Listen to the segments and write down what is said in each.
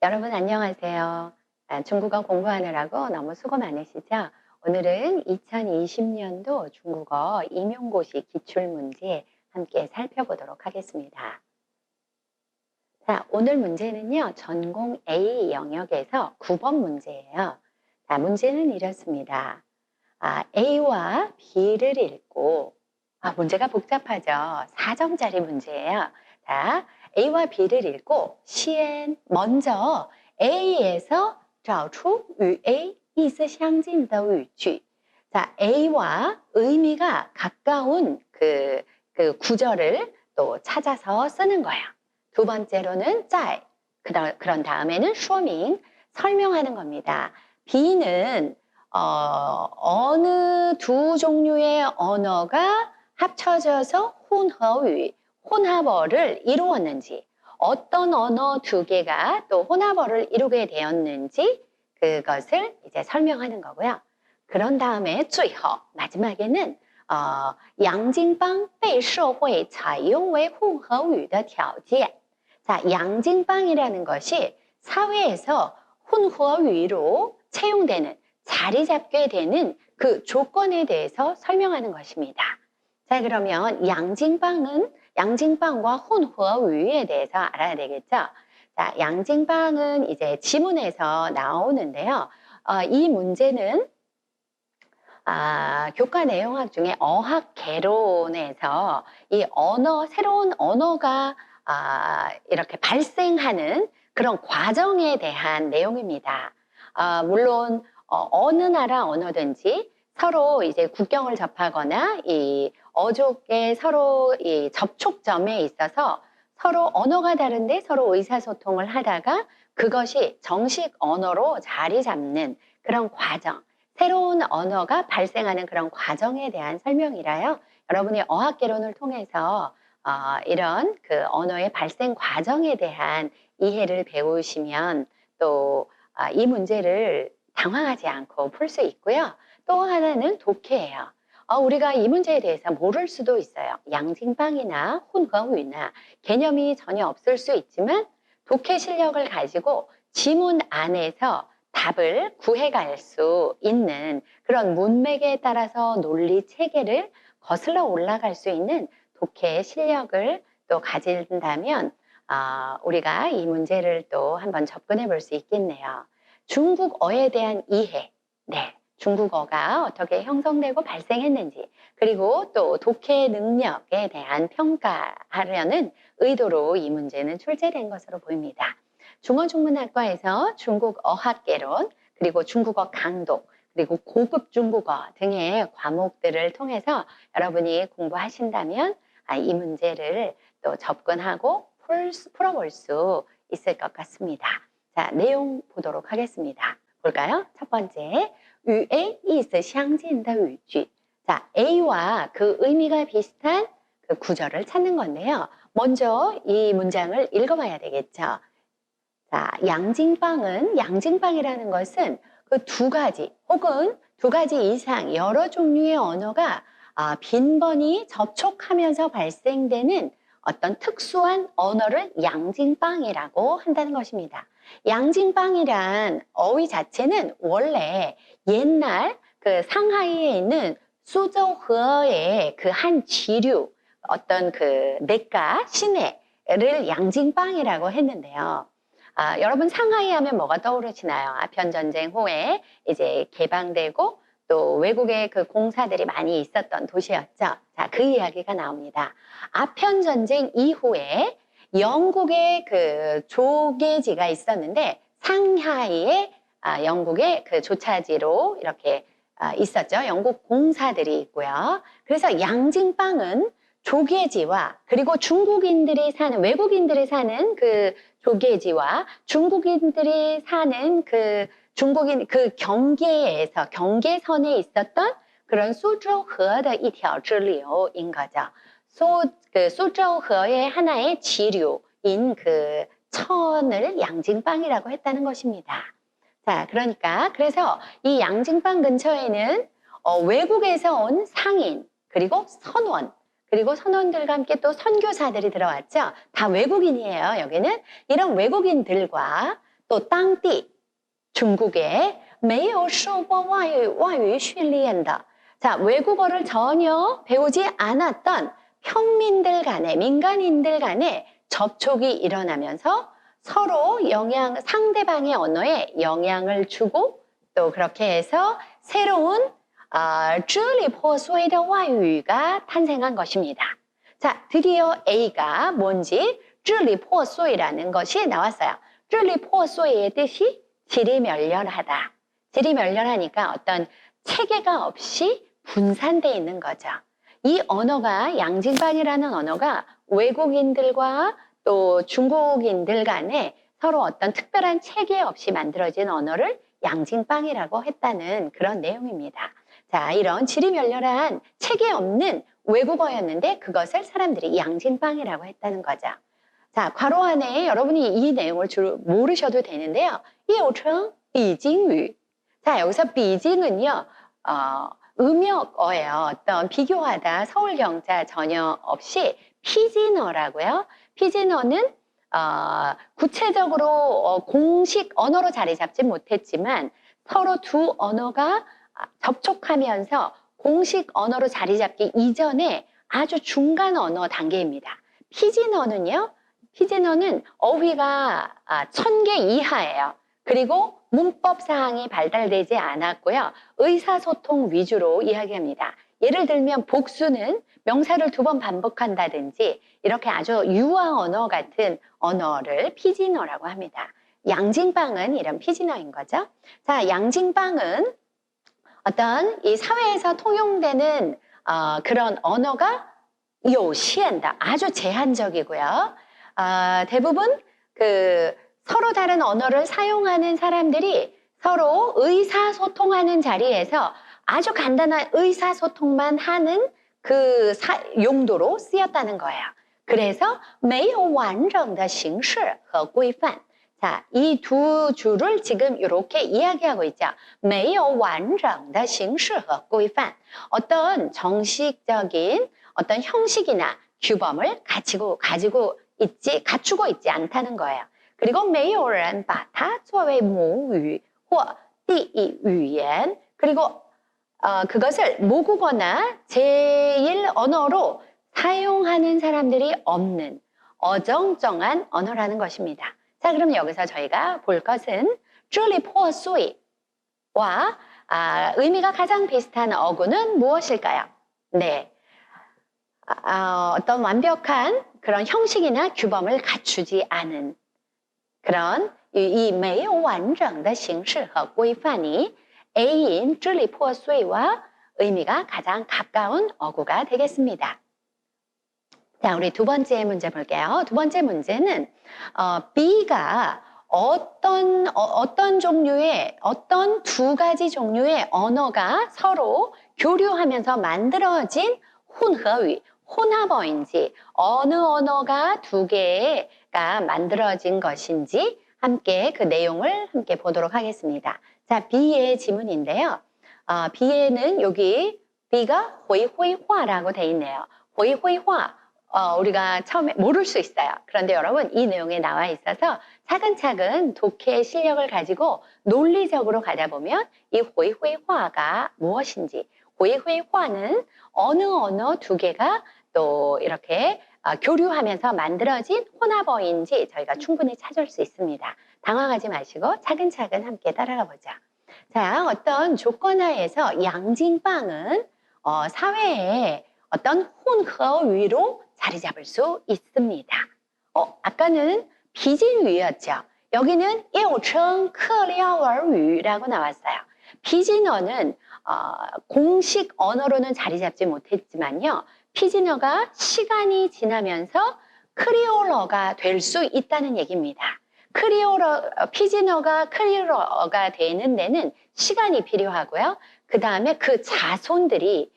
여러분 안녕하세요. 중국어 공부하느라고 너무 수고 많으시죠? 오늘은 2020년도 중국어 임용고시 기출문제 함께 살펴보도록 하겠습니다. 자, 오늘 문제는요, 전공 A 영역에서 9번 문제예요. 자, 문제는 이렇습니다. A와 B를 읽고, 문제가 복잡하죠. 4점짜리 문제예요. 자, A와 B를 읽고, 시엔 먼저 A에서 找出与A 意思相近的语句. 자, A와 의미가 가까운 그 구절을 또 찾아서 쓰는 거예요. 두 번째로는 在, 그런 다음에는 说明, 설명하는 겁니다. B는 어느 두 종류의 언어가 합쳐져서 혼허위, 혼합어를 이루었는지, 어떤 언어 두 개가 또 혼합어를 이루게 되었는지 그것을 이제 설명하는 거고요. 그런 다음에 最后 마지막에는 杨金邦被社会采用为混合语的条件. 자, 양징방이라는 것이 사회에서 혼허위로 채용되는, 자리 잡게 되는 그 조건에 대해서 설명하는 것입니다. 자, 그러면 양징방과 혼허위에 대해서 알아야 되겠죠? 자, 양징방은 이제 지문에서 나오는데요. 이 문제는 교과 내용학 중에 어학 개론에서 이 새로운 언어가 이렇게 발생하는 그런 과정에 대한 내용입니다. 물론 어느 나라 언어든지 서로 이제 국경을 접하거나 이 어족의 서로 이 접촉점에 있어서 서로 언어가 다른데 서로 의사소통을 하다가 그것이 정식 언어로 자리 잡는 그런 과정, 새로운 언어가 발생하는 그런 과정에 대한 설명이라요. 여러분이 어학개론을 통해서 이런 그 언어의 발생 과정에 대한 이해를 배우시면 또 이 문제를 당황하지 않고 풀 수 있고요. 또 하나는 독해예요. 우리가 이 문제에 대해서 모를 수도 있어요. 양징방이나 혼거위나 개념이 전혀 없을 수 있지만 독해 실력을 가지고 지문 안에서 답을 구해갈 수 있는 그런 문맥에 따라서 논리 체계를 거슬러 올라갈 수 있는 독해의 실력을 또 가진다면 우리가 이 문제를 또 한번 접근해 볼 수 있겠네요. 중국어에 대한 이해, 네, 중국어가 어떻게 형성되고 발생했는지, 그리고 또 독해 능력에 대한 평가하려는 의도로 이 문제는 출제된 것으로 보입니다. 중어중문학과에서 중국 어학개론, 그리고 중국어 강독, 그리고 고급 중국어 등의 과목들을 통해서 여러분이 공부하신다면 이 문제를 또 접근하고 풀어볼 수 있을 것 같습니다. 자, 내용 보도록 하겠습니다. 볼까요? 첫 번째, 与A 意思相近的语句. 자, A와 그 의미가 비슷한 그 구절을 찾는 건데요. 먼저 이 문장을 읽어봐야 되겠죠. 자, 양징방이라는 것은 그 두 가지 혹은 두 가지 이상 여러 종류의 언어가 빈번히 접촉하면서 발생되는 어떤 특수한 언어를 양징방이라고 한다는 것입니다. 양징방이란 어휘 자체는 원래 옛날 그 상하이에 있는 수저허의 그 한 지류, 어떤 그 내가, 시내를 양징방이라고 했는데요. 여러분 상하이 하면 뭐가 떠오르시나요? 아편전쟁 후에 이제 개방되고 또 외국의 그 공사들이 많이 있었던 도시였죠. 자, 그 이야기가 나옵니다. 아편전쟁 이후에 영국의 그 조계지가 있었는데 상하이에 영국의 그 조차지로 이렇게 있었죠. 영국 공사들이 있고요. 그래서 양징방은 조계지와 그리고 외국인들이 사는 그 조계지와 중국인들이 사는 그 경계선에 있었던 그런 수저허의 一条支流인 거죠. 수저허의 하나의 지류인 그 천을 양징방이라고 했다는 것입니다. 자, 그래서 이 양징방 근처에는 외국에서 온 상인, 그리고 선원들과 함께 또 선교사들이 들어왔죠. 다 외국인이에요, 여기는. 이런 외국인들과 또 땅디 중국에 没有受过外语训练的 자, 외국어를 전혀 배우지 않았던 평민들 간에 민간인들 간에 접촉이 일어나면서 서로 상대방의 언어에 영향을 주고 또 그렇게 해서 새로운 支离破碎的外语가 탄생한 것입니다. 자, 드디어 A가 뭔지 支离破碎라는 것이 나왔어요. 支离破碎의 뜻이 지리멸렬하다. 지리멸렬하니까 어떤 체계가 없이 분산되어 있는 거죠. 이 언어가 양징반이라는 언어가 외국인들과 또 중국인들 간에 서로 어떤 특별한 체계 없이 만들어진 언어를 양징방이라고 했다는 그런 내용입니다. 자, 이런 지리멸렬한 체계 없는 외국어였는데 그것을 사람들이 양징방이라고 했다는 거죠. 자, 괄호 안에 여러분이 이 내용을 모르셔도 되는데요. 又称 비징유. 자, 여기서 비징은요, 음역어예요. 어떤 비교하다, 서울경자 전혀 없이 피진어라고요. 피진어는 구체적으로 공식 언어로 자리 잡지 못했지만 서로 두 언어가 접촉하면서 공식 언어로 자리 잡기 이전에 아주 중간 언어 단계입니다. 피진어는 어휘가 1000개 이하예요. 그리고 문법 사항이 발달되지 않았고요. 의사소통 위주로 이야기합니다. 예를 들면 복수는 명사를 2번 반복한다든지 이렇게 아주 유아 언어 같은 언어를 피진어라고 합니다. 양징방은 이런 피진어인 거죠. 자, 양징방은 어떤 이 사회에서 통용되는 그런 언어가 요시엔다. 아주 제한적이고요. 대부분 서로 다른 언어를 사용하는 사람들이 서로 의사소통하는 자리에서 아주 간단한 의사소통만 하는 그 용도로 쓰였다는 거예요. 그래서 没有完整的形式和规范. 자, 이 두 줄을 지금 이렇게 이야기하고 있죠. 没有完整的形式和规范. 어떤 정식적인 어떤 형식이나 규범을 갖추고 있지 않다는 거예요. 그리고 没有人把它作为母语或第一语言. 그리고 그것을 모국어나 제1 언어로 사용하는 사람들이 없는 어정쩡한 언어라는 것입니다. 자, 그럼 여기서 저희가 볼 것은 支离破碎와 의미가 가장 비슷한 어구는 무엇일까요? 네, 어떤 완벽한 그런 형식이나 규범을 갖추지 않은 그런 이 没有完整的形式和规范이 A인 支离破碎와 의미가 가장 가까운 어구가 되겠습니다. 자, 우리 두 번째 문제 볼게요. 두 번째 문제는 B가 어떤 종류의 어떤 두 가지 종류의 언어가 서로 교류하면서 만들어진 혼허위, 혼합어인지 어느 언어가 두 개가 만들어진 것인지 함께 그 내용을 함께 보도록 하겠습니다. 자, B의 지문인데요. B에는 여기 B가 회화라고 돼 있네요. 회화 우리가 처음에 모를 수 있어요. 그런데 여러분 이 내용에 나와 있어서 차근차근 독해 실력을 가지고 논리적으로 가다 보면 이 회화가 무엇인지, 회화는 어느 언어 두 개가 또 이렇게 교류하면서 만들어진 혼합어인지 저희가 충분히 찾을 수 있습니다. 당황하지 마시고 차근차근 함께 따라가 보자. 자, 어떤 조건하에서 양징방은 사회에 어떤 혼허위로 자리 잡을 수 있습니다. 아까는 비진위였죠. 여기는 又称客料耳语라고 나왔어요. 피진어는 공식 언어로는 자리 잡지 못했지만요. 피진어가 시간이 지나면서 크리올어가 될 수 있다는 얘기입니다. 피진어가 크리올어가 되는 데는 시간이 필요하고요. 그 다음에 그 자손들이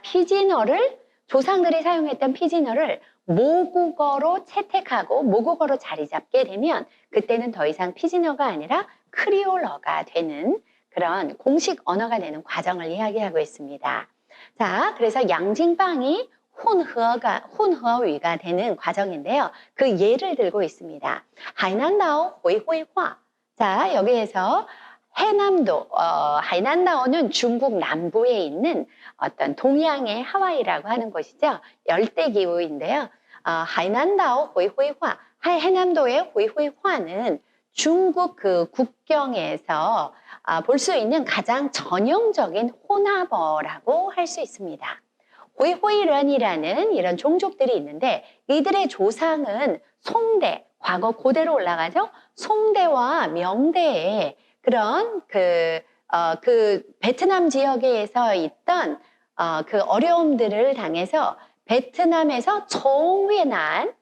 피진어를 조상들이 사용했던 피진어를 모국어로 채택하고 모국어로 자리 잡게 되면 그때는 더 이상 피진어가 아니라 크리올어가 되는 그런 공식 언어가 되는 과정을 이야기하고 있습니다. 자, 그래서 양징방이 混合语가 되는 과정인데요. 그 예를 들고 있습니다. 하이난다오 회회화. 자, 여기에서 해남도, 하이난다오는 중국 남부에 있는 어떤 동양의 하와이라고 하는 곳이죠. 열대기후인데요. 하이난다오 회회화, 해남도의 회회화는 중국 그 국경에서 볼 수 있는 가장 전형적인 혼합어라고 할 수 있습니다. 회회런이라는 이런 종족들이 있는데 이들의 조상은 송대, 과거 고대로 올라가죠. 송대와 명대의 그런 그 베트남 지역에서 있던 그 어려움들을 당해서 베트남에서 총회난,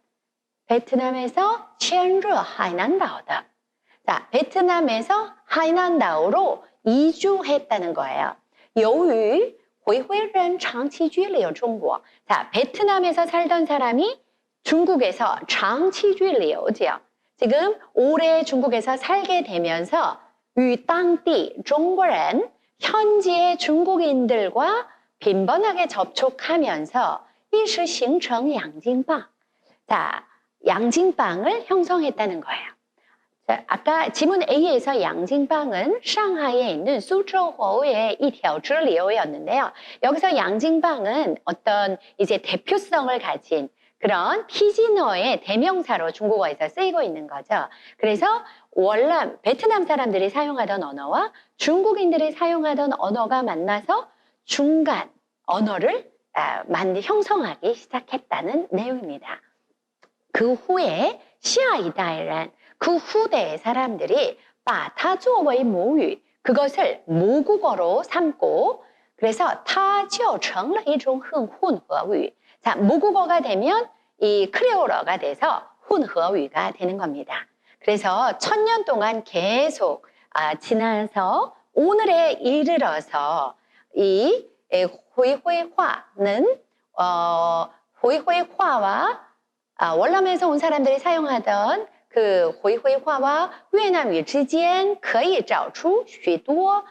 베트남에서 첸르 하이난다오다. 자, 베트남에서 하이난다오로 이주했다는 거예요. 由于回回人长期居留中国. 자, 베트남에서 살던 사람이 중국에서 长期居留죠. 지금 오래 중국에서 살게 되면서 与当地中国人, 현지의 중국인들과 빈번하게 접촉하면서 一时形成洋金帮. 자, 양진방을 형성했다는 거예요. 자, 아까 지문 A에서 양진방은 상하이에 있는 수저호의 이条支流였는데요. 여기서 양진방은 어떤 이제 대표성을 가진 그런 피지어의 대명사로 중국어에서 쓰이고 있는 거죠. 그래서 월남, 베트남 사람들이 사용하던 언어와 중국인들이 사용하던 언어가 만나서 중간 언어를 형성하기 시작했다는 내용입니다. 그 후에 시아이다이란 그 후대의 사람들이 바타조의 모유, 그것을 모국어로 삼고 그래서 타지어成了一种混合语. 자, 모국어가 되면 이 크레올어가 돼서 혼허위가 되는 겁니다. 그래서 1000년 동안 계속 지나서 오늘에 이르러서 이 회회화는 회회화와 월남에서 온 사람들이 사용하던 그 회회화와越南语之间可以找出许多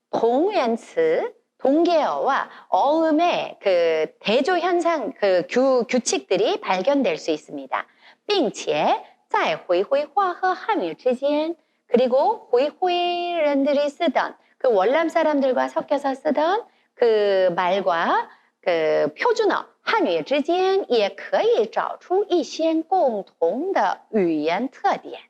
同源词 동계어와 어음의 그 대조 현상, 그 규칙들이 발견될 수 있습니다. 并且在回回话和汉语之间 그리고 회회人들이 쓰던 그 월남 사람들과 섞여서 쓰던 그 말과 그 표준어 汉语之间也可以找出一些共同的语言特点.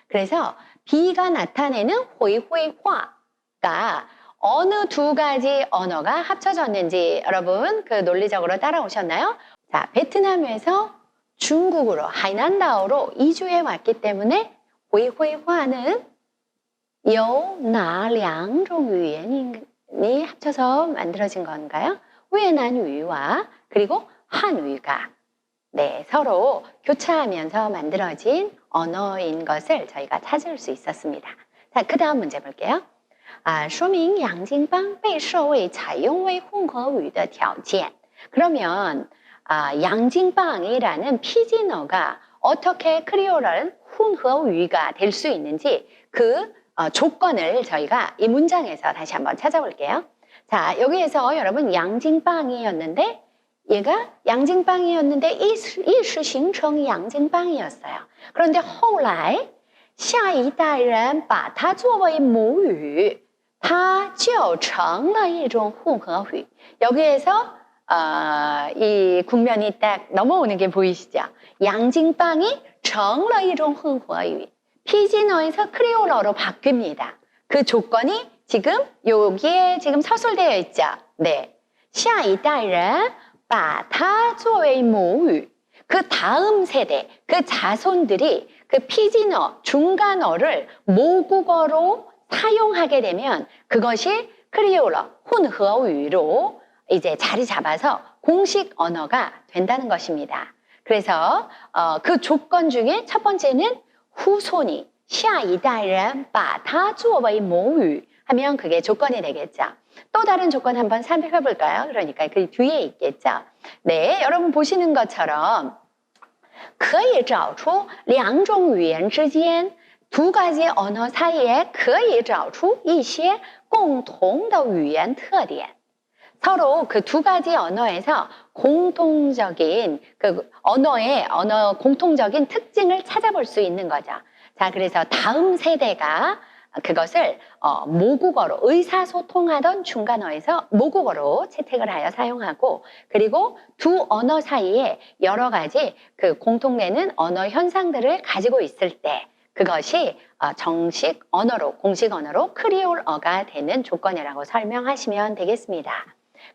그래서 B가 나타내는 회회화가 어느 두 가지 언어가 합쳐졌는지 여러분 그 논리적으로 따라오셨나요? 자, 베트남에서 중국으로 하이난다오로 이주해 왔기 때문에 회회화는 有哪两种语言이 합쳐서 만들어진 건가요?越南语와 그리고 한유가 서로 교차하면서 만들어진 언어인 것을 저희가 찾을 수 있었습니다. 자, 그 다음 문제 볼게요. 说明洋泾浜被设为采用为混合语的条件. 그러면 양진방이라는 피지어가 어떻게 크리올어는 혼허위가 될 수 있는지 그 조건을 저희가 이 문장에서 다시 한번 찾아볼게요. 자, 여기에서 여러분 양진방이었는데 얘가 양진방이었는데 一时形成洋泾浜이었어요. 그런데 后来下一代人把它作为母语它就成了一种混合语. 여기에서 이 국면이 딱 넘어오는 게 보이시죠? 양진방이 成了一种混合语. 피지어에서 크리올어로 바뀝니다. 그 조건이 지금 여기에 지금 서술되어 있죠? 네. 下一代人把它作为母语. 그 다음 세대, 그 자손들이 그 피지어, 중간어를 모국어로 사용하게 되면 그것이 크리올어, 혼허위로 이제 자리 잡아서 공식 언어가 된다는 것입니다. 그래서 그 조건 중에 첫 번째는 후손이 下一代人把它作为母语 하면 그게 조건이 되겠죠. 또 다른 조건 한번 살펴볼까요? 그러니까 그 뒤에 있겠죠. 네, 여러분 보시는 것처럼 可以找出两种语言之间 두 가지 언어 사이에 可以找出一些共同的语言特点. 서로 그 두 가지 언어에서 공통적인 그 언어의 언어 공통적인 특징을 찾아볼 수 있는 거죠. 자, 그래서 다음 세대가 그것을 모국어로 의사소통하던 중간어에서 모국어로 채택을 하여 사용하고, 그리고 두 언어 사이에 여러 가지 그 공통되는 언어 현상들을 가지고 있을 때 그것이 정식 언어로, 공식 언어로 크리올어가 되는 조건이라고 설명하시면 되겠습니다.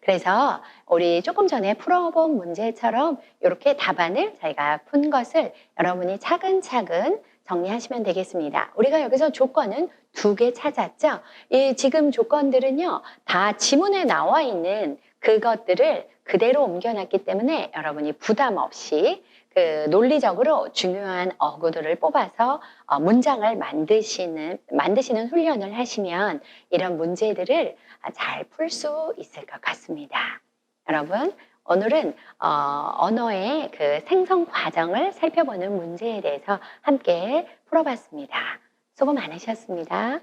그래서 우리 조금 전에 풀어본 문제처럼 이렇게 답안을 저희가 푼 것을 여러분이 차근차근 정리하시면 되겠습니다. 우리가 여기서 조건은 두 개 찾았죠? 이 지금 조건들은요, 다 지문에 나와 있는 그것들을 그대로 옮겨놨기 때문에 여러분이 부담 없이 그 논리적으로 중요한 어구들을 뽑아서 문장을 만드시는 훈련을 하시면 이런 문제들을 잘 풀 수 있을 것 같습니다. 여러분, 오늘은 언어의 그 생성 과정을 살펴보는 문제에 대해서 함께 풀어봤습니다. 수고 많으셨습니다.